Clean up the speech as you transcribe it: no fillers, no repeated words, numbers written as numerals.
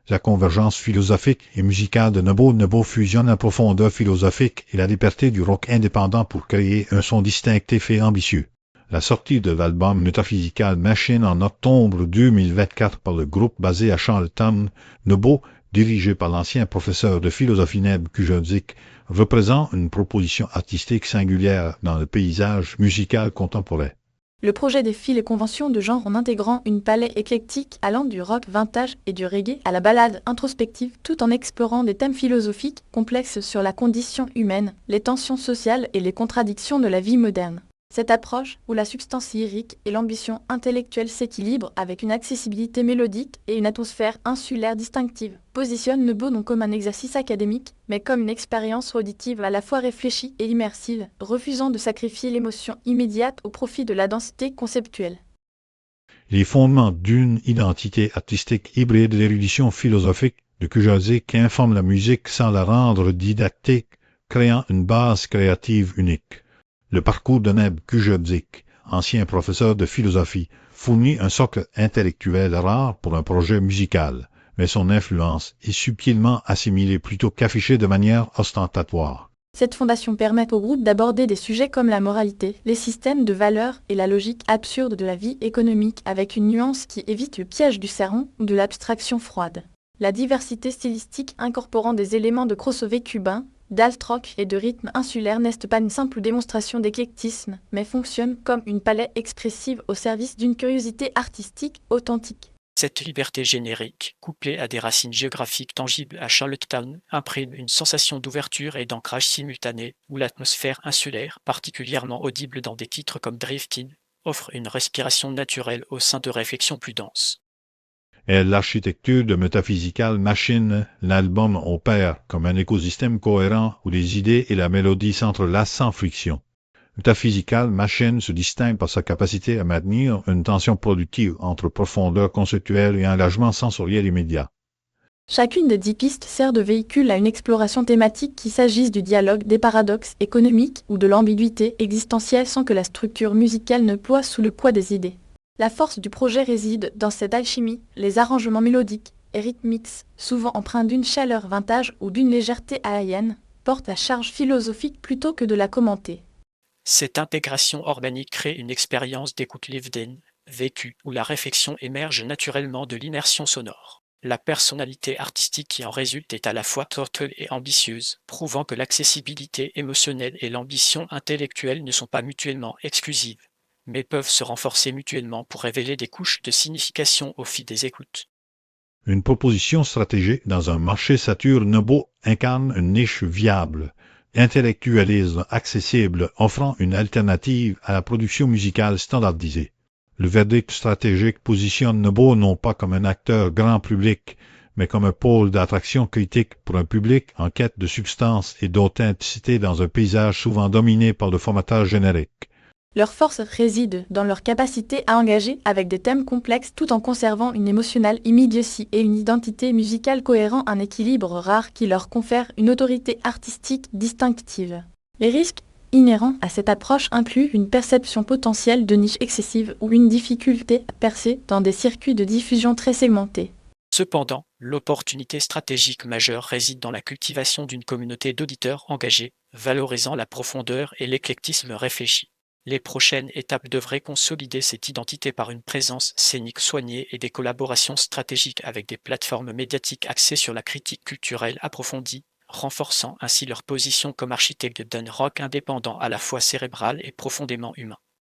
La convergence philosophique et musicale de Nebo fusionne la profondeur philosophique et la liberté du rock indépendant pour créer un son distinctif et ambitieux. La sortie de l'album Metaphysical Machine en octobre 2024 par le groupe basé à Charlottetown, Nebo, dirigé par l'ancien professeur de philosophie Neb Kujawczyk, représente une proposition artistique singulière dans le paysage musical contemporain. Le projet défie les conventions de genre en intégrant une palette éclectique allant du rock vintage et du reggae à la ballade introspective tout en explorant des thèmes philosophiques complexes sur la condition humaine, les tensions sociales et les contradictions de la vie moderne. Cette approche, où la substance lyrique et l'ambition intellectuelle s'équilibrent avec une accessibilité mélodique et une atmosphère insulaire distinctive, positionne Nebo non comme un exercice académique, mais comme une expérience auditive à la fois réfléchie et immersive, refusant de sacrifier l'émotion immédiate au profit de la densité conceptuelle. Les fondements d'une identité artistique hybride et l'érudition philosophique de Kujawczyk informent la musique sans la rendre didactique, créant une base créative unique. Le parcours de Neb Kujawczyk, ancien professeur de philosophie, fournit un socle intellectuel rare pour un projet musical, mais son influence est subtilement assimilée plutôt qu'affichée de manière ostentatoire. Cette fondation permet au groupe d'aborder des sujets comme la moralité, les systèmes de valeurs et la logique absurde de la vie économique avec une nuance qui évite le piège du sermon ou de l'abstraction froide. La diversité stylistique incorporant des éléments de crossover cubain, d'alt-rock et de rythme insulaire n'est pas une simple démonstration d'éclectisme, mais fonctionne comme une palette expressive au service d'une curiosité artistique authentique. Cette liberté générique, couplée à des racines géographiques tangibles à Charlottetown, imprime une sensation d'ouverture et d'ancrage simultané, où l'atmosphère insulaire, particulièrement audible dans des titres comme Driftin, offre une respiration naturelle au sein de réflexions plus denses. Et l'architecture de Metaphysical Machine, l'album opère comme un écosystème cohérent où les idées et la mélodie s'entrelacent sans friction. Metaphysical Machine se distingue par sa capacité à maintenir une tension productive entre profondeur conceptuelle et engagement sensoriel immédiat. Chacune des 10 pistes sert de véhicule à une exploration thématique qu'il s'agisse du dialogue, des paradoxes économiques ou de l'ambiguïté existentielle sans que la structure musicale ne ploie sous le poids des idées. La force du projet réside dans cette alchimie, les arrangements mélodiques et rythmiques, souvent empreints d'une chaleur vintage ou d'une légèreté hawaïenne, portent la charge philosophique plutôt que de la commenter. Cette intégration organique crée une expérience d'écoute lived-in, vécue, où la réflexion émerge naturellement de l'immersion sonore. La personnalité artistique qui en résulte est à la fois thoughtful et ambitieuse, prouvant que l'accessibilité émotionnelle et l'ambition intellectuelle ne sont pas mutuellement exclusives, mais peuvent se renforcer mutuellement pour révéler des couches de signification au fil des écoutes. Une proposition stratégique dans un marché sature, Nebo incarne une niche viable, intellectualisme accessible, offrant une alternative à la production musicale standardisée. Le verdict stratégique positionne Nebo non pas comme un acteur grand public, mais comme un pôle d'attraction critique pour un public en quête de substance et d'authenticité dans un paysage souvent dominé par le formatage générique. Leur force réside dans leur capacité à engager avec des thèmes complexes tout en conservant une émotionnelle immediacy et une identité musicale cohérent, un équilibre rare qui leur confère une autorité artistique distinctive. Les risques inhérents à cette approche incluent une perception potentielle de niche excessive ou une difficulté à percer dans des circuits de diffusion très segmentés. Cependant, l'opportunité stratégique majeure réside dans la cultivation d'une communauté d'auditeurs engagés, valorisant la profondeur et l'éclectisme réfléchi. Les prochaines étapes devraient consolider cette identité par une présence scénique soignée et des collaborations stratégiques avec des plateformes médiatiques axées sur la critique culturelle approfondie, renforçant ainsi leur position comme architectes d'un rock indépendant à la fois cérébral et profondément humain.